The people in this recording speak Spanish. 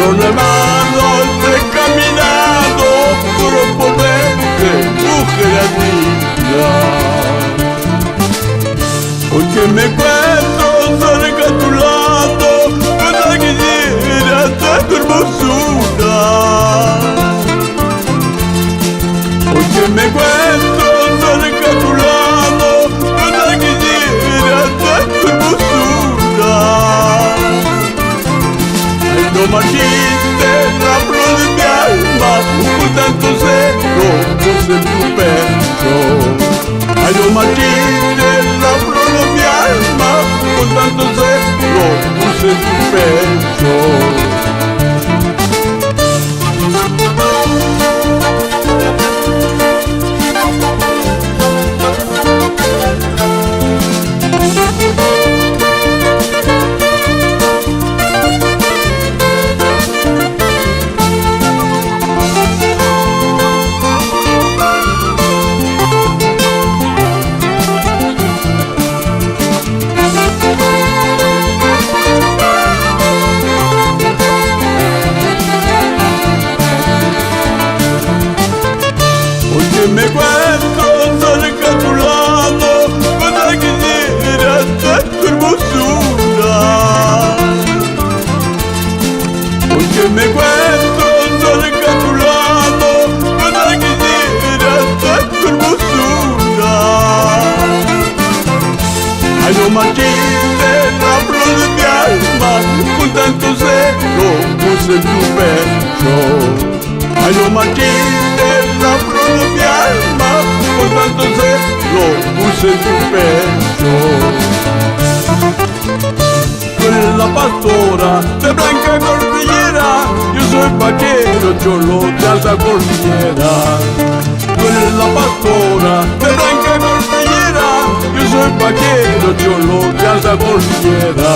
Problemado, he caminado puro por verte, mujer amiga. Hoy que me encuentro cerca a tu lado, cuando quisiera hasta tu hermosura. Hoy que me encuentro cerca a tu lado, cuando quisiera hasta tu hermosura. Ay, no marchites la flor de mi alma, con tanto celo puse en tu pecho. Ay, no marchites la flor de mi alma, con tanto celo puse en tu pecho. Me encuentro cerca a tu lado, cuando quisiera hasta tu hermosura. Porque me encuentro cerca a tu lado, cuando quisiera hasta tu hermosura. Ay, no marchites la flor de mi alma, con tanto celo puse en tu pecho. Ay, no marchites la flor de mi alma, con tanto celo puse en tu pecho. Tú eres la pastora de blanca cordillera, yo soy vaquero cholo de alta cordillera. Tú eres la pastora de blanca cordillera, yo soy vaquero cholo de alta cordillera.